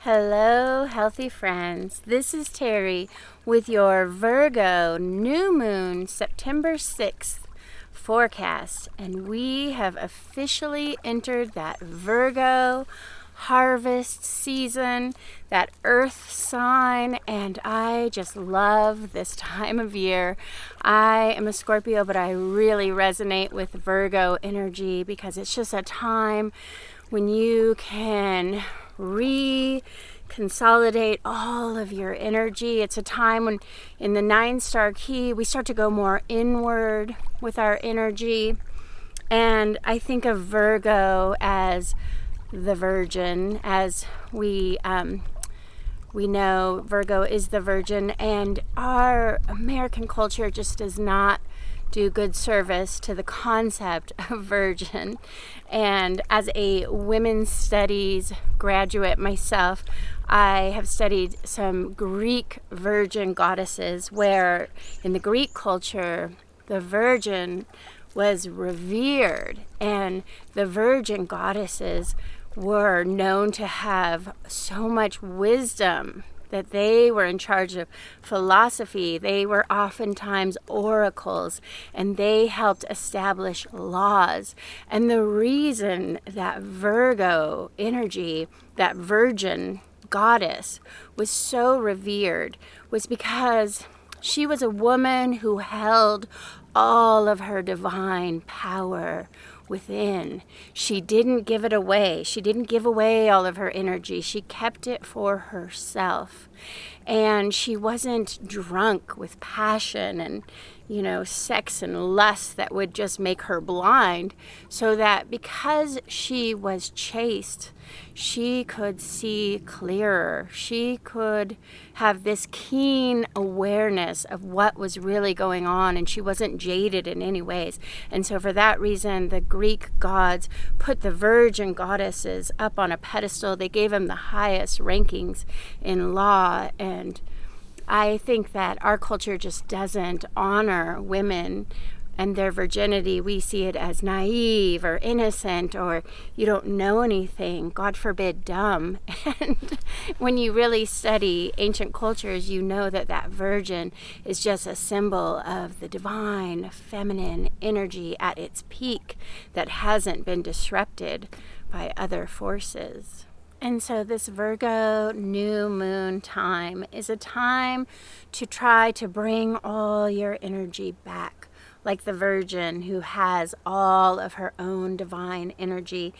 Hello, healthy friends. This is Terry with your Virgo New Moon September 6th forecast. And we have officially entered that Virgo harvest season, that earth sign, and I just love this time of year. I am a Scorpio, but I really resonate with Virgo energy because it's just a time when you can consolidate all of your energy. It's a time when in the 9-star key we start to go more inward with our energy, and I think of Virgo as the Virgin, as we know Virgo is the Virgin, and our American culture just does not do good service to the concept of virgin. And as a women's studies graduate myself, I have studied some Greek virgin goddesses where in the Greek culture the virgin was revered, and the virgin goddesses were known to have so much wisdom that they were in charge of philosophy. They were oftentimes oracles, and they helped establish laws. And the reason that Virgo energy, that virgin goddess, was so revered was because she was a woman who held all of her divine power within. She didn't give it away. She didn't give away all of her energy. She kept it for herself. And she wasn't drunk with passion and, sex and lust that would just make her blind. So that because she was chaste, she could see clearer. She could have this keen awareness of what was really going on, and she wasn't jaded in any ways. And so for that reason, the Greek gods put the virgin goddesses up on a pedestal. They gave them the highest rankings in law, and I think that our culture just doesn't honor women and their virginity. We see it as naive or innocent, or you don't know anything, God forbid, dumb. And when you really study ancient cultures, you know that that virgin is just a symbol of the divine feminine energy at its peak that hasn't been disrupted by other forces. And so this Virgo new moon time is a time to try to bring all your energy back, like the Virgin who has all of her own divine energy.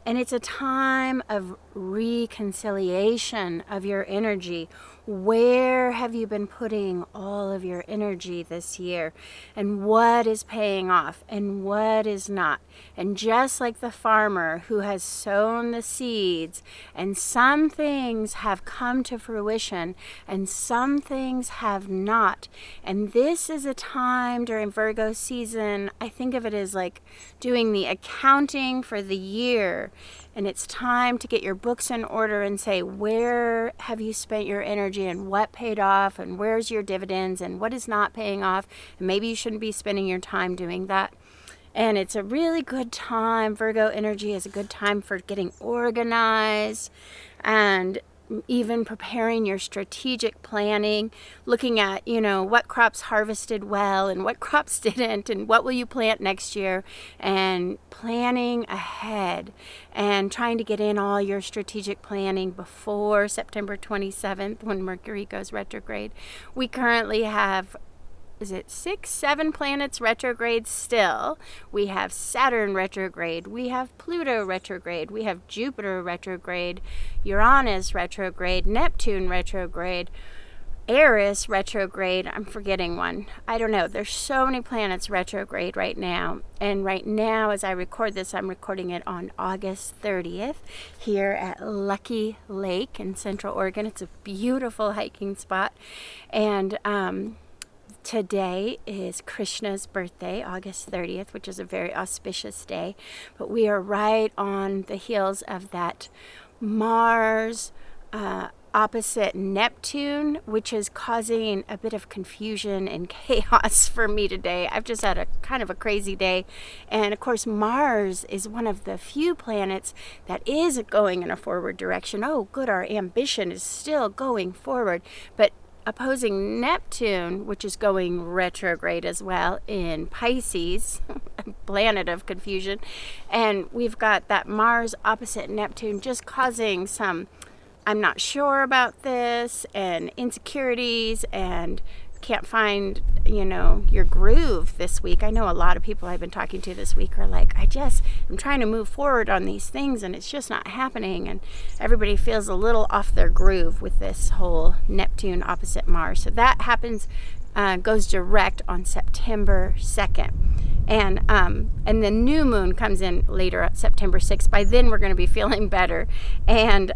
And it's a time of reconciliation of your energy. Where have you been putting all of your energy this year? And what is paying off and what is not? And just like the farmer who has sown the seeds, and some things have come to fruition and some things have not. And this is a time during Virgo season, I think of it as like doing the accounting for the year. And it's time to get your books in order and say, where have you spent your energy and what paid off, and where's your dividends and what is not paying off? And maybe you shouldn't be spending your time doing that. And it's a really good time. Virgo energy is a good time for getting organized and even preparing your strategic planning, looking at, what crops harvested well and what crops didn't, and what will you plant next year, and planning ahead and trying to get in all your strategic planning before September 27th when Mercury goes retrograde. We currently have 6-7 planets retrograde still. We have Saturn retrograde, we have Pluto retrograde, we have Jupiter retrograde, Uranus retrograde, Neptune retrograde, Eris retrograde. I'm forgetting one. I don't know. There's so many planets retrograde right now. And right now, as I record this, I'm recording it on August 30th here at Lucky Lake in Central Oregon. It's a beautiful hiking spot. And today is Krishna's birthday, August 30th, which is a very auspicious day. But we are right on the heels of that Mars opposite Neptune, which is causing a bit of confusion and chaos for me today. I've just had a kind of a crazy day. And of course, Mars is one of the few planets that is going in a forward direction. Oh, good, our ambition is still going forward. But opposing Neptune, which is going retrograde as well in Pisces, a planet of confusion. And we've got that Mars opposite Neptune just causing some I'm not sure about this and insecurities and can't find, your groove this week. I know a lot of people I've been talking to this week are like, I'm trying to move forward on these things and it's just not happening. And everybody feels a little off their groove with this whole Neptune opposite Mars. So that happens, goes direct on September 2nd. And the new moon comes in later at September 6th. By then, we're going to be feeling better. And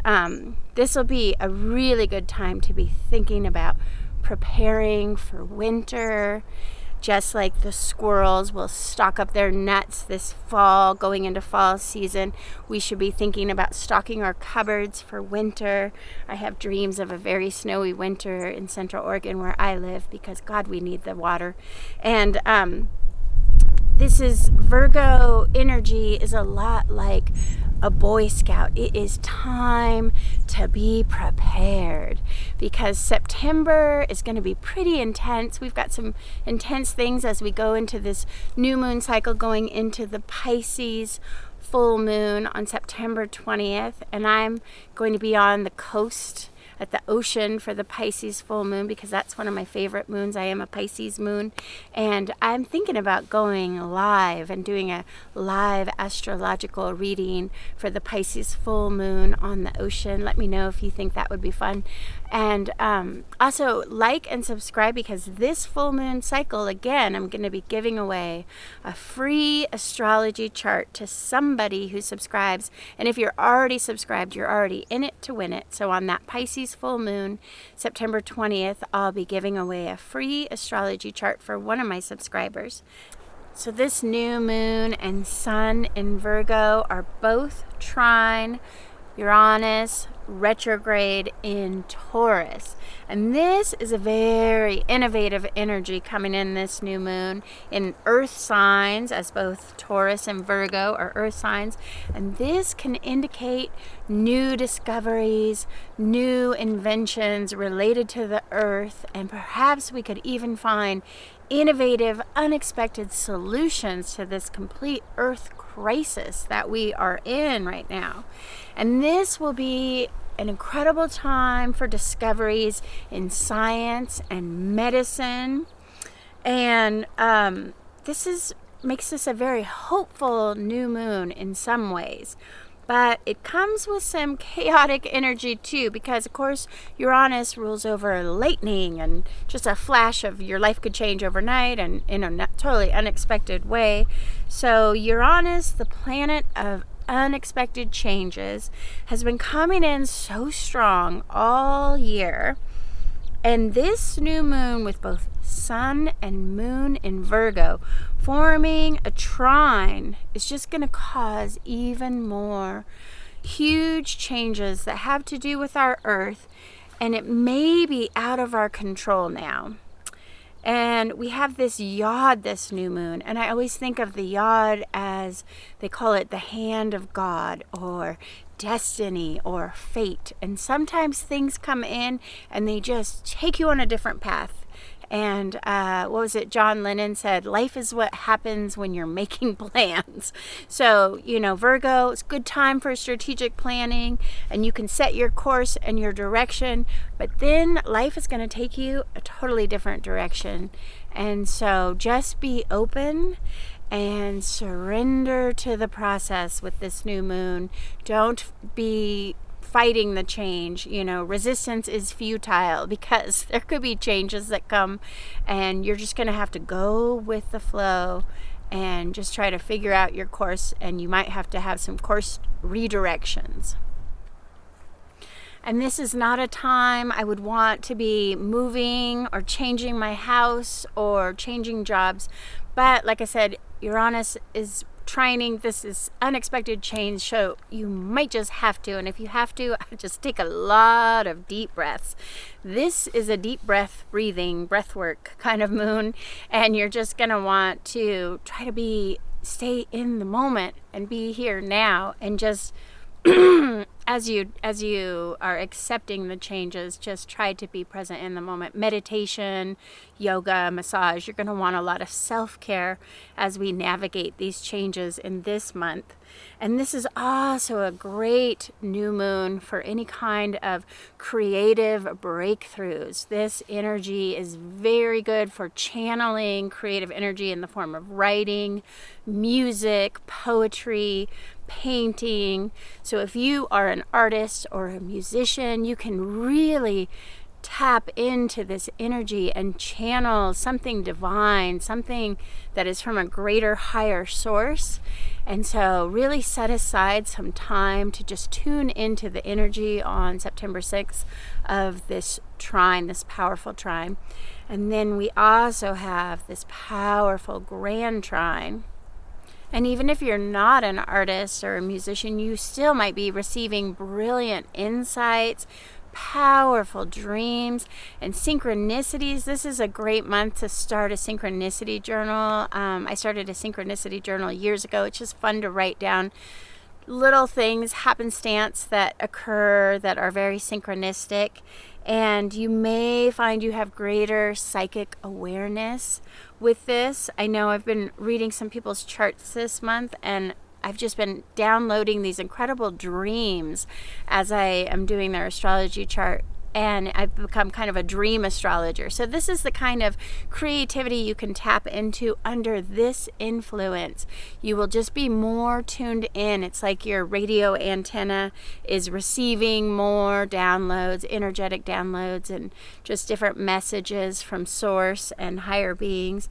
this will be a really good time to be thinking about preparing for winter. Just like the squirrels will stock up their nuts this fall, going into fall season, we should be thinking about stocking our cupboards for winter. I have dreams of a very snowy winter in Central Oregon where I live because, God, we need the water. And this is Virgo energy is a lot like a Boy Scout. It is time to be prepared because September is going to be pretty intense. We've got some intense things as we go into this new moon cycle going into the Pisces full moon on September 20th. And I'm going to be on the coast at the ocean for the Pisces full moon because that's one of my favorite moons. I am a Pisces moon, and I'm thinking about going live and doing a live astrological reading for the Pisces full moon on the ocean. Let me know if you think that would be fun. And also like and subscribe because this full moon cycle, again, I'm going to be giving away a free astrology chart to somebody who subscribes. And if you're already subscribed, you're already in it to win it. So on that Pisces full moon, September 20th, I'll be giving away a free astrology chart for one of my subscribers. So this new moon and sun in Virgo are both trine Uranus retrograde in Taurus. And this is a very innovative energy coming in this new moon in earth signs, as both Taurus and Virgo are earth signs. And this can indicate new discoveries, new inventions related to the earth, and perhaps we could even find innovative, unexpected solutions to this complete earth crisis that we are in right now. And this will be an incredible time for discoveries in science and medicine. And makes this a very hopeful new moon in some ways. But it comes with some chaotic energy too, because of course Uranus rules over lightning and just a flash of your life could change overnight and in a totally unexpected way. So Uranus, the planet of unexpected changes, has been coming in so strong all year. And this new moon with both sun and moon in Virgo forming a trine is just going to cause even more huge changes that have to do with our earth, and it may be out of our control now. And we have this yod this new moon, and I always think of the yod as, they call it the hand of God or destiny or fate. And sometimes things come in and they just take you on a different path. And what was it? John Lennon said, life is what happens when you're making plans. So, Virgo, it's a good time for strategic planning, and you can set your course and your direction, but then life is going to take you a totally different direction. And so just be open and surrender to the process with this new moon. Don't be fighting the change. Resistance is futile because there could be changes that come and you're just going to have to go with the flow and just try to figure out your course, and you might have to have some course redirections. And this is not a time I would want to be moving or changing my house or changing jobs. But like I said, Uranus is trining. This is unexpected change, so you might just have to. And if you have to, just take a lot of deep breaths. This is a deep breathing, breath work kind of moon, and you're just gonna want to try to stay in the moment and be here now, and just as you are accepting the changes, just try to be present in the moment. Meditation, yoga, massage. You're going to want a lot of self-care as we navigate these changes in this month. And this is also a great new moon for any kind of creative breakthroughs. This energy is very good for channeling creative energy in the form of writing, music, poetry, painting. So if you are an artist or a musician, you can really tap into this energy and channel something divine, something that is from a greater, higher source. And so really set aside some time to just tune into the energy on September 6th of this trine, this powerful trine. And then we also have this powerful grand trine. And even if you're not an artist or a musician, you still might be receiving brilliant insights, powerful dreams, and synchronicities. This is a great month to start a synchronicity journal. I started a synchronicity journal years ago. It's just fun to write down little things, happenstance that occur that are very synchronistic. And you may find you have greater psychic awareness with this. I know I've been reading some people's charts this month, and I've just been downloading these incredible dreams as I am doing their astrology chart, and I've become kind of a dream astrologer. So this is the kind of creativity you can tap into under this influence. You will just be more tuned in. It's like your radio antenna is receiving more downloads, energetic downloads, and just different messages from source and higher beings.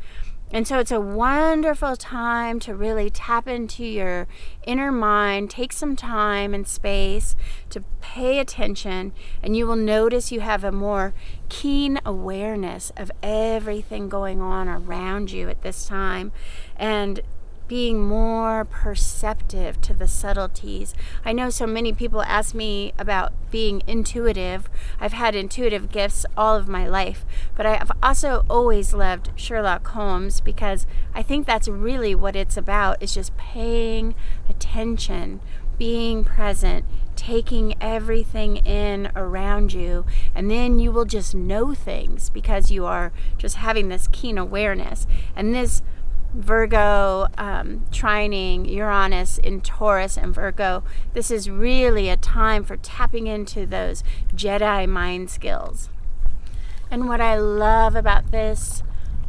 And so it's a wonderful time to really tap into your inner mind, take some time and space to pay attention, and you will notice you have a more keen awareness of everything going on around you at this time, and being more perceptive to the subtleties. I know so many people ask me about being intuitive. I've had intuitive gifts all of my life, but I have also always loved Sherlock Holmes, because I think that's really what it's about, is just paying attention, being present, taking everything in around you, and then you will just know things because you are just having this keen awareness. And this Virgo trining Uranus in Taurus and Virgo, this is really a time for tapping into those Jedi mind skills. And what I love about this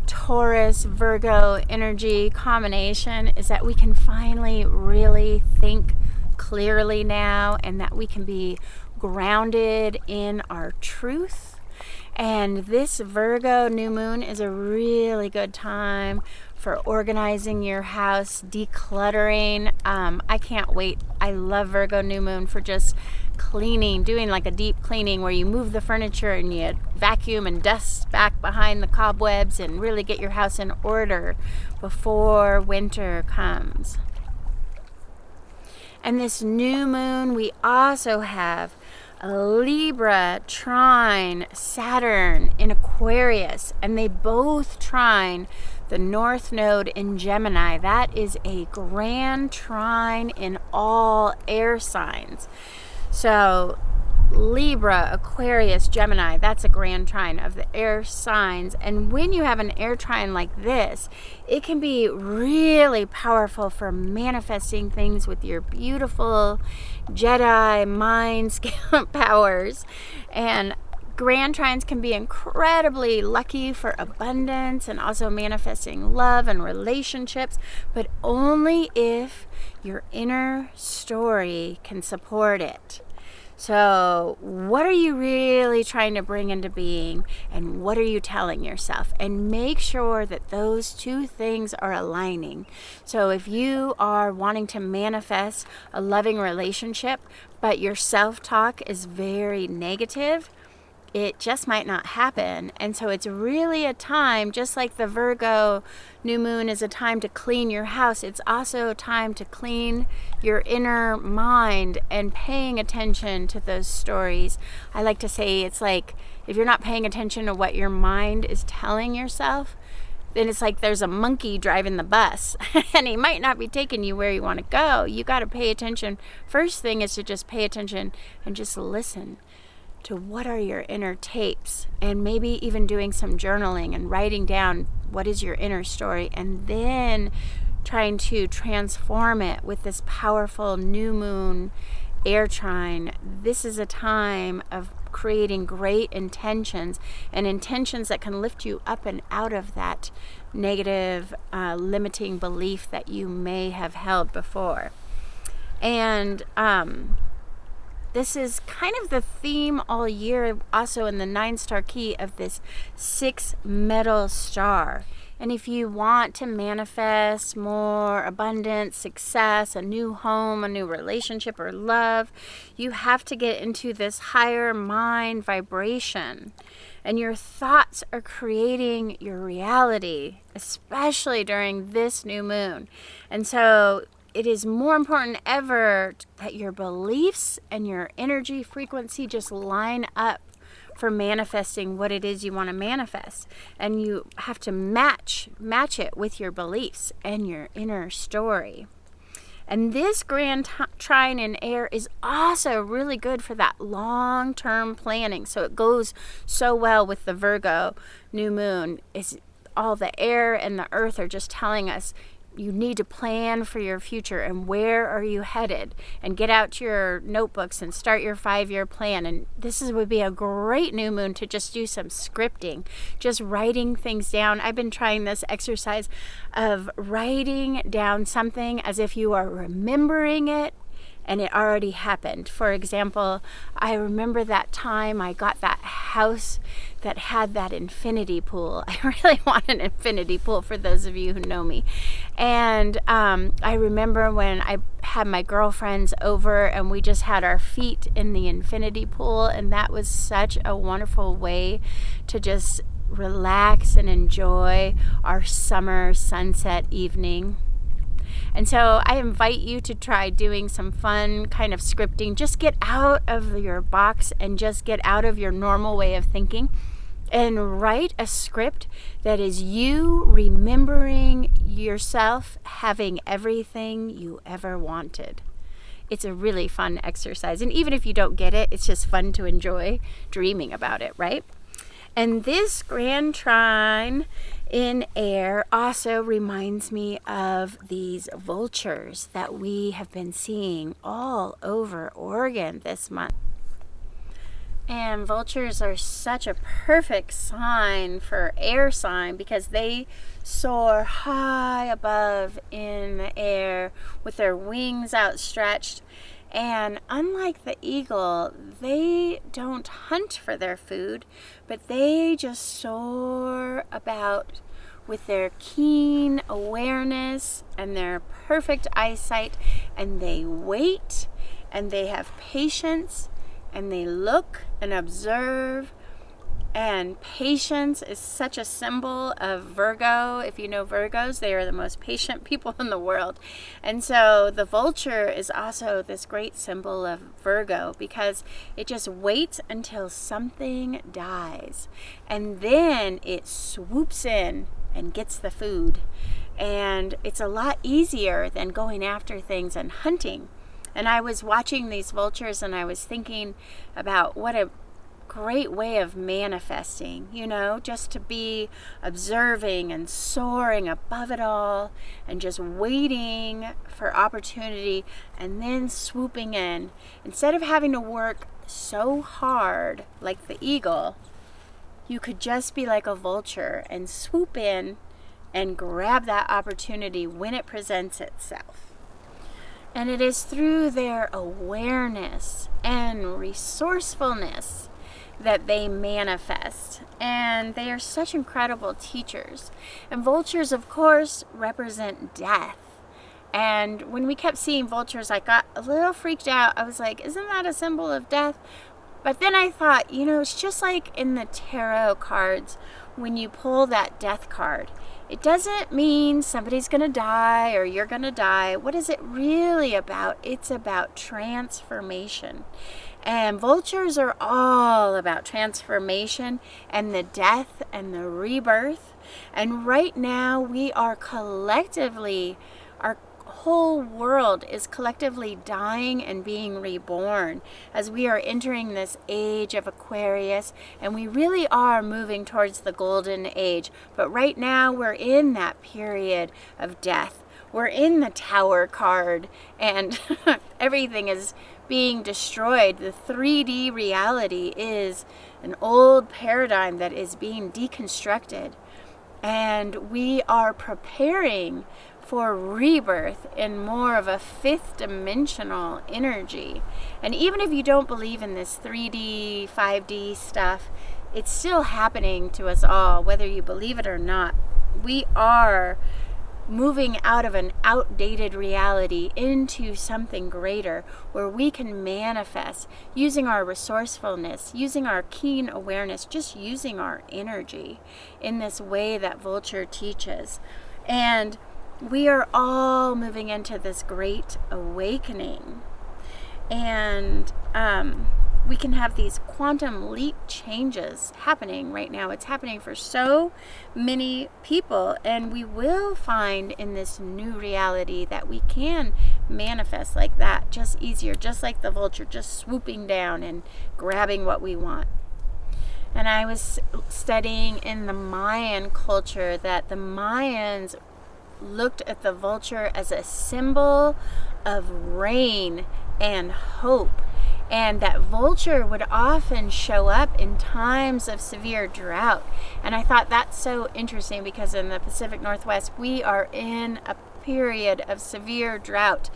Taurus Virgo energy combination is that we can finally really think clearly now, and that we can be grounded in our truth. And this Virgo new moon is a really good time for organizing your house, decluttering. I can't wait. I love Virgo new moon for just cleaning, doing like a deep cleaning where you move the furniture and you vacuum and dust back behind the cobwebs and really get your house in order before winter comes. And this new moon, we also have Libra, Trine, Saturn in Aquarius, and they both trine the North Node in Gemini. That is a grand trine in all air signs. So Libra, Aquarius, Gemini, that's a grand trine of the air signs. And when you have an air trine like this, it can be really powerful for manifesting things with your beautiful Jedi mind scale powers. And grand trines can be incredibly lucky for abundance and also manifesting love and relationships, but only if your inner story can support it. So what are you really trying to bring into being, and what are you telling yourself? And make sure that those two things are aligning. So if you are wanting to manifest a loving relationship, but your self-talk is very negative, it just might not happen. And so it's really a time, just like the Virgo new moon is a time to clean your house, it's also a time to clean your inner mind and paying attention to those stories. I like to say it's like if you're not paying attention to what your mind is telling yourself, then it's like there's a monkey driving the bus and he might not be taking you where you want to go. You got to pay attention. First thing is to just pay attention and just listen to what are your inner tapes, and maybe even doing some journaling and writing down what is your inner story, and then trying to transform it with this powerful new moon air trine. This is a time of creating great intentions, and intentions that can lift you up and out of that negative limiting belief that you may have held before. And this is kind of the theme all year, also in the 9-star key of this 6 metal star. And if you want to manifest more abundance, success, a new home, a new relationship or love, you have to get into this higher mind vibration. And your thoughts are creating your reality, especially during this new moon. And so it is more important ever that your beliefs and your energy frequency just line up for manifesting what it is you want to manifest. And you have to match it with your beliefs and your inner story. And this grand trine in air is also really good for that long-term planning. So it goes so well with the Virgo new moon. Is all the air and the earth are just telling us you need to plan for your future and where are you headed, and get out your notebooks and start your 5-year plan. And would be a great new moon to just do some scripting, just writing things down. I've been trying this exercise of writing down something as if you are remembering it and it already happened. For example, I remember that time I got that house that had that infinity pool. I really want an infinity pool, for those of you who know me. And I remember when I had my girlfriends over and we just had our feet in the infinity pool, and that was such a wonderful way to just relax and enjoy our summer sunset evening. And so I invite you to try doing some fun kind of scripting. Just get out of your box and just get out of your normal way of thinking and write a script that is you remembering yourself having everything you ever wanted. It's a really fun exercise. And even if you don't get it, it's just fun to enjoy dreaming about it, right? And this grand trine in air also reminds me of these vultures that we have been seeing all over Oregon this month. And vultures are such a perfect sign for air sign because they soar high above in the air with their wings outstretched. And unlike the eagle, they don't hunt for their food, but they just soar about with their keen awareness and their perfect eyesight, and they wait and they have patience and they look and observe. And patience is such a symbol of Virgo. If you know Virgos, they are the most patient people in the world. And so the vulture is also this great symbol of Virgo because it just waits until something dies. And then it swoops in and gets the food. And it's a lot easier than going after things and hunting. And I was watching these vultures and I was thinking about what a great way of manifesting, just to be observing and soaring above it all and just waiting for opportunity and then swooping in. Instead of having to work so hard like the eagle, you could just be like a vulture and swoop in and grab that opportunity when it presents itself. And it is through their awareness and resourcefulness that they manifest. And they are such incredible teachers. And vultures, of course, represent death. And when we kept seeing vultures, I got a little freaked out. I was like, isn't that a symbol of death? But then I thought, it's just like in the tarot cards, when you pull that death card, it doesn't mean somebody's going to die or you're going to die. What is it really about? It's about transformation. And vultures are all about transformation and the death and the rebirth. And right now we are collectively, our whole world is collectively dying and being reborn as we are entering this age of Aquarius, and we really are moving towards the golden age. But right now we're in that period of death. We're in the Tower card, and everything is being destroyed. The 3D reality is an old paradigm that is being deconstructed, and we are preparing for rebirth in more of a fifth dimensional energy. And even if you don't believe in this 3D, 5D stuff, it's still happening to us all, whether you believe it or not. We are moving out of an outdated reality into something greater, where we can manifest using our resourcefulness, using our keen awareness, just using our energy in this way that Vulture teaches. And we are all moving into this great awakening. And we can have these quantum leap changes happening right now. It's happening for so many people, and we will find in this new reality that we can manifest like that, just easier, just like the vulture, just swooping down and grabbing what we want. And I was studying in the Mayan culture that the Mayans looked at the vulture as a symbol of rain and hope. And that vulture would often show up in times of severe drought. And I thought that's so interesting, because in the Pacific Northwest, we are in a period of severe drought.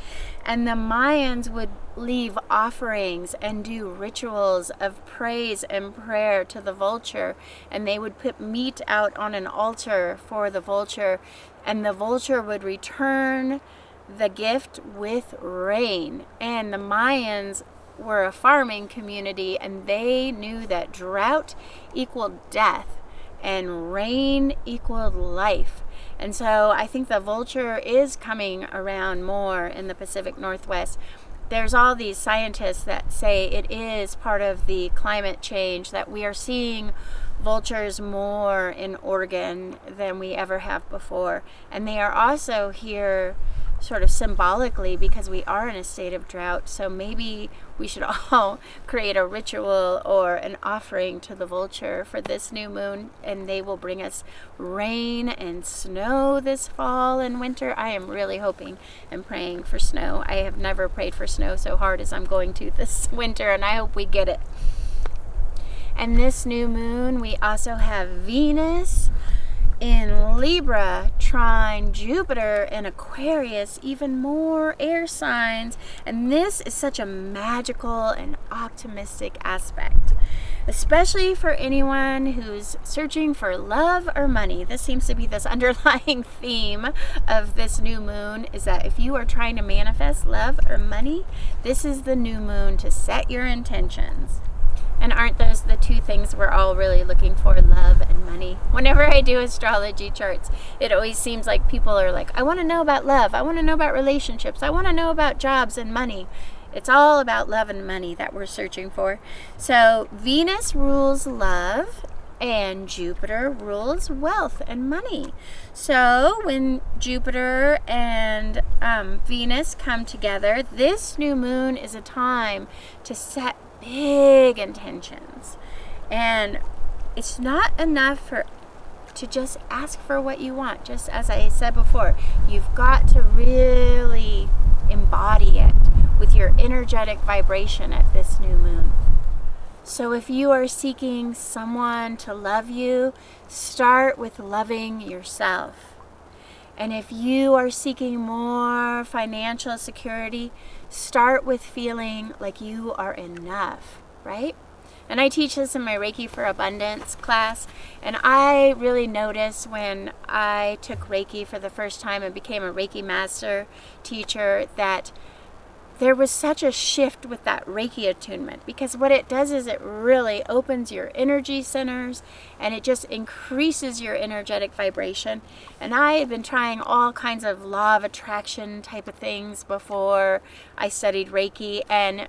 And the Mayans would leave offerings and do rituals of praise and prayer to the vulture. And they would put meat out on an altar for the vulture. And the vulture would return the gift with rain. And the Mayans were a farming community, and they knew that drought equaled death and rain equaled life. And so I think the vulture is coming around more in the Pacific Northwest. There's all these scientists that say it is part of the climate change, that we are seeing vultures more in Oregon than we ever have before. And they are also here sort of symbolically because we are in a state of drought. So maybe we should all create a ritual or an offering to the vulture for this new moon, and they will bring us rain and snow this fall and winter. I am really hoping and praying for snow. I have never prayed for snow so hard as I'm going to this winter, and I hope we get it. And this new moon, we also have Venus in Libra, Trine, Jupiter in Aquarius, even more air signs. And this is such a magical and optimistic aspect, especially for anyone who's searching for love or money. This seems to be this underlying theme of this new moon, is that if you are trying to manifest love or money, this is the new moon to set your intentions. And aren't those the two things we're all really looking for, love and money? Whenever I do astrology charts, it always seems like people are like, I want to know about love, I want to know about relationships, I want to know about jobs and money. It's all about love and money that we're searching for. So Venus rules love, and Jupiter rules wealth and money. So when Jupiter and Venus come together, this new moon is a time to set big intentions. And it's not enough to just ask for what you want. Just as I said before, you've got to really embody it with your energetic vibration at this new moon. So if you are seeking someone to love you, start with loving yourself. And if you are seeking more financial security, start with feeling like you are enough, right? And I teach this in my Reiki for Abundance class. And I really noticed when I took Reiki for the first time and became a Reiki master teacher that there was such a shift with that Reiki attunement, because what it does is it really opens your energy centers and it just increases your energetic vibration. And I had been trying all kinds of law of attraction type of things before I studied Reiki, and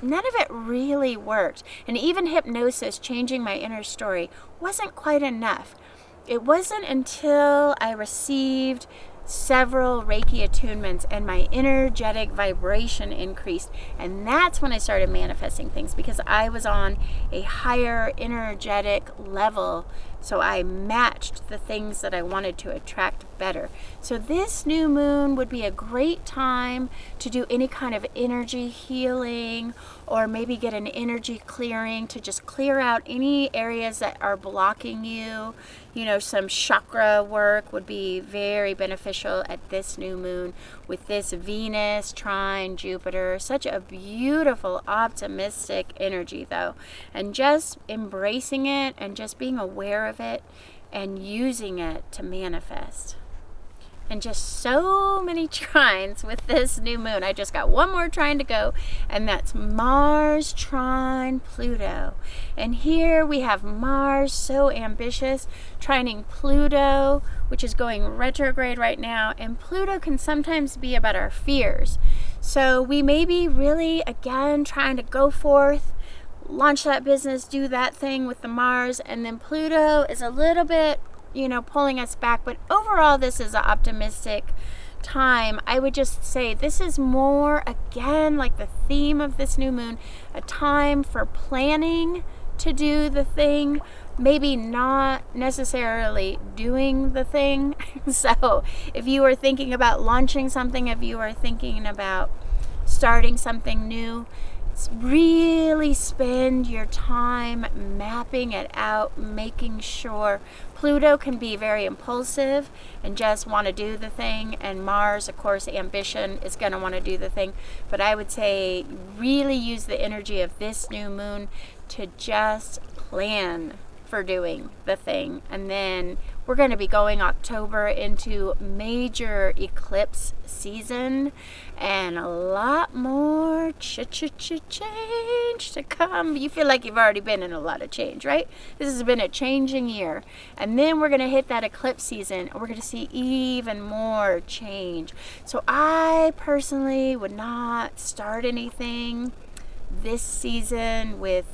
none of it really worked. And even hypnosis, changing my inner story, wasn't quite enough. It wasn't until I received several Reiki attunements and my energetic vibration increased, and that's when I started manifesting things, because I was on a higher energetic level, so I matched the things that I wanted to attract better. So this new moon would be a great time to do any kind of energy healing, or maybe get an energy clearing to just clear out any areas that are blocking you. You know, some chakra work would be very beneficial at this new moon with this Venus, Trine, Jupiter. Such a beautiful, optimistic energy though. And just embracing it and just being aware of it and using it to manifest. And just so many trines with this new moon. I just got one more trine to go, and that's Mars trine Pluto. And here we have Mars, so ambitious, trining Pluto, which is going retrograde right now. And Pluto can sometimes be about our fears. So we may be really, again, trying to go forth, launch that business, do that thing with the Mars, and then Pluto is a little bit, pulling us back. But overall, this is an optimistic time. I would just say this is more, again, like the theme of this new moon, a time for planning to do the thing, maybe not necessarily doing the thing. So if you are thinking about launching something, if you are thinking about starting something new, really spend your time mapping it out, making sure. Pluto can be very impulsive and just want to do the thing, and Mars, of course, ambition, is going to want to do the thing. But I would say really use the energy of this new moon to just plan for doing the thing. And then we're going to be going October into major eclipse season, and a lot more change to come. You feel like you've already been in a lot of change, right? This has been a changing year. And then we're going to hit that eclipse season, and we're going to see even more change. So I personally would not start anything this season with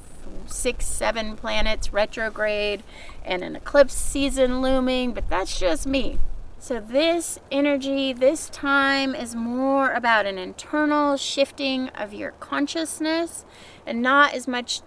6-7 planets retrograde and an eclipse season looming, but that's just me. So this energy, this time, is more about an internal shifting of your consciousness and not as much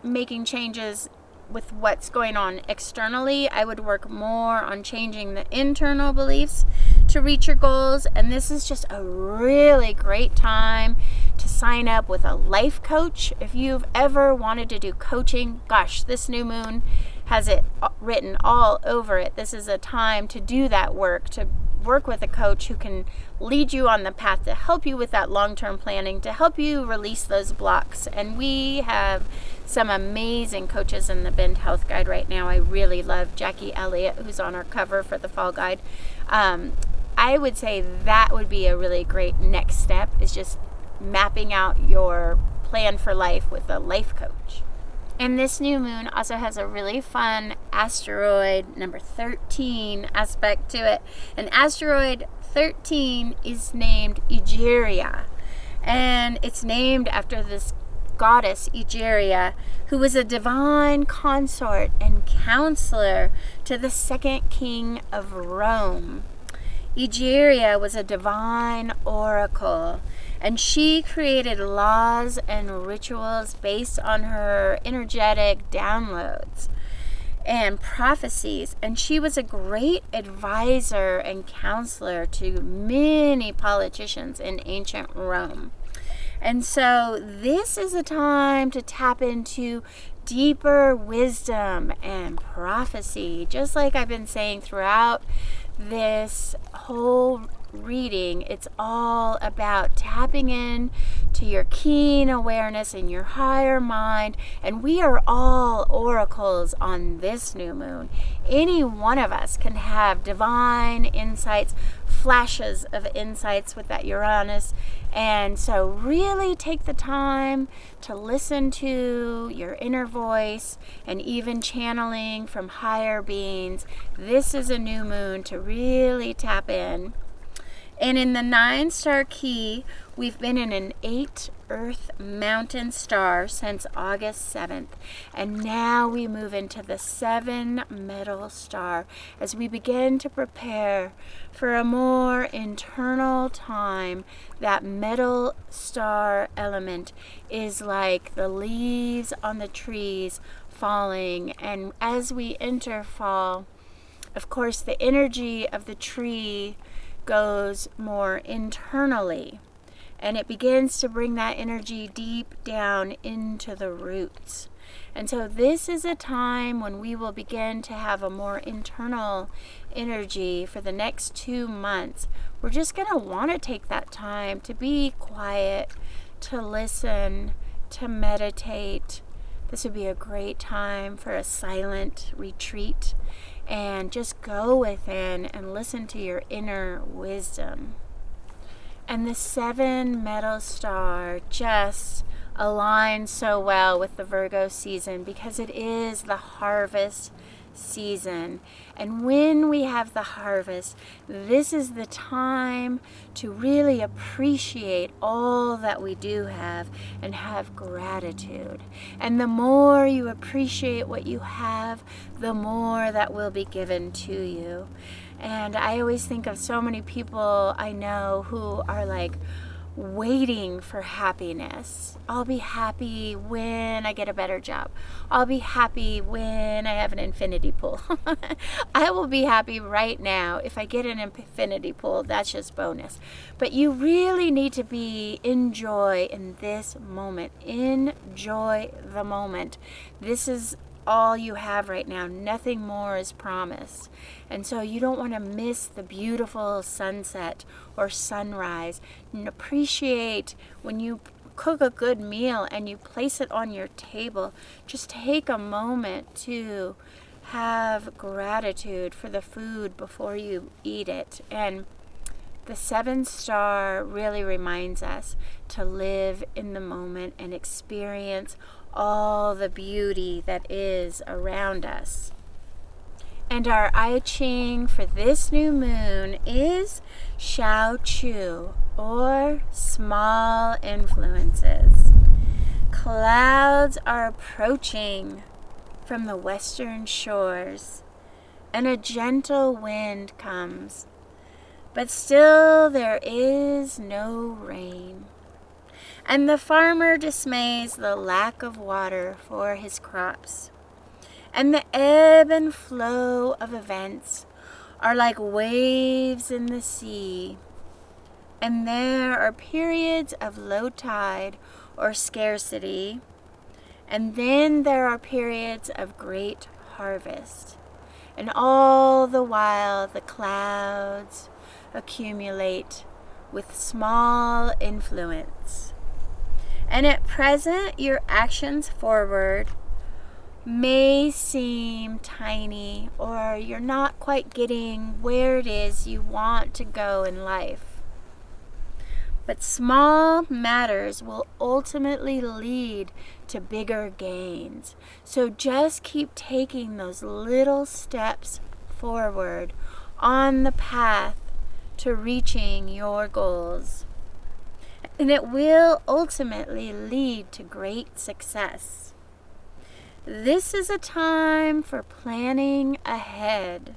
making changes with what's going on externally. I would work more on changing the internal beliefs to reach your goals. And this is just a really great time to sign up with a life coach. If you've ever wanted to do coaching, gosh, this new moon has it written all over it. This is a time to do that work, to work with a coach who can lead you on the path to help you with that long-term planning, to help you release those blocks. And we have some amazing coaches in the Bend Health Guide right now. I really love Jackie Elliott, who's on our cover for the fall guide. I would say that would be a really great next step, is just mapping out your plan for life with a life coach. And this new moon also has a really fun asteroid number 13 aspect to it. And asteroid 13 is named Egeria. And it's named after this goddess Egeria, who was a divine consort and counselor to the second king of Rome. Egeria was a divine oracle, and she created laws and rituals based on her energetic downloads and prophecies. And she was a great advisor and counselor to many politicians in ancient Rome. And so this is a time to tap into deeper wisdom and prophecy, just like I've been saying throughout this whole reading, it's all about tapping in to your keen awareness and your higher mind. And we are all oracles on this new moon. Any one of us can have divine insights, flashes of insights with that Uranus. And so really take the time to listen to your inner voice and even channeling from higher beings. This is a new moon to really tap in. And in the 9-star key, we've been in an 8 Earth Mountain star since August 7th. And now we move into the 7 Metal star as we begin to prepare for a more internal time. That metal star element is like the leaves on the trees falling. And as we enter fall, of course, the energy of the tree goes more internally, and it begins to bring that energy deep down into the roots. And so this is a time when we will begin to have a more internal energy for the next 2 months. We're just going to want to take that time to be quiet, to listen, to meditate. This would be a great time for a silent retreat. And just go within and listen to your inner wisdom. And the 7 Metal star just aligns so well with the Virgo season because it is the harvest season. And when we have the harvest, this is the time to really appreciate all that we do have and have gratitude. And the more you appreciate what you have, the more that will be given to you. And I always think of so many people I know who are like waiting for happiness. I'll be happy when I get a better job. I'll be happy when I have an infinity pool. I will be happy right now if I get an infinity pool. That's just bonus. But you really need to be in joy in this moment. Enjoy the moment. This is all you have right now. Nothing more is promised. And so you don't want to miss the beautiful sunset or sunrise. And appreciate when you cook a good meal and you place it on your table. Just take a moment to have gratitude for the food before you eat it. And the 7 star really reminds us to live in the moment and experience all the beauty that is around us. And our I Ching for this new moon is Shao Chu, or small influences. Clouds are approaching from the western shores, and a gentle wind comes, but still there is no rain. And the farmer dismays the lack of water for his crops. And the ebb and flow of events are like waves in the sea. And there are periods of low tide or scarcity. And then there are periods of great harvest. And all the while the clouds accumulate with small influence. And at present, your actions forward may seem tiny, or you're not quite getting where it is you want to go in life. But small matters will ultimately lead to bigger gains. So just keep taking those little steps forward on the path to reaching your goals. And it will ultimately lead to great success. This is a time for planning ahead.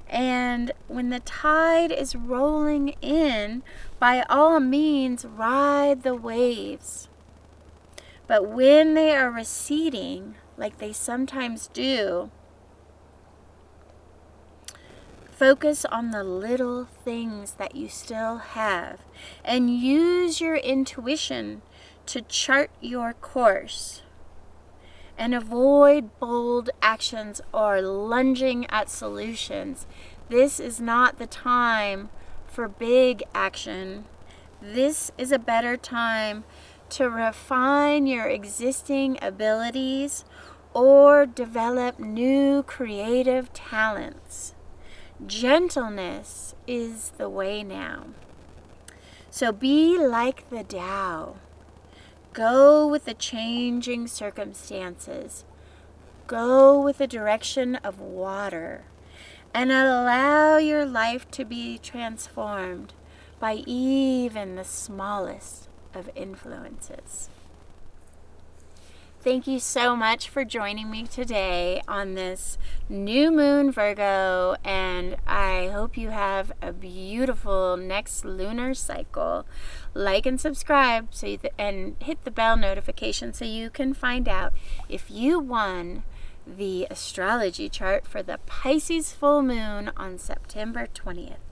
And when the tide is rolling in, by all means, ride the waves. But when they are receding, like they sometimes do, focus on the little things that you still have and use your intuition to chart your course. And avoid bold actions or lunging at solutions. This is not the time for big action. This is a better time to refine your existing abilities or develop new creative talents. Gentleness is the way now. So be like the Tao. Go with the changing circumstances. Go with the direction of water. And allow your life to be transformed by even the smallest of influences. Thank you so much for joining me today on this new moon, Virgo, and I hope you have a beautiful next lunar cycle. Like and subscribe and hit the bell notification so you can find out if you won the astrology chart for the Pisces full moon on September 20th.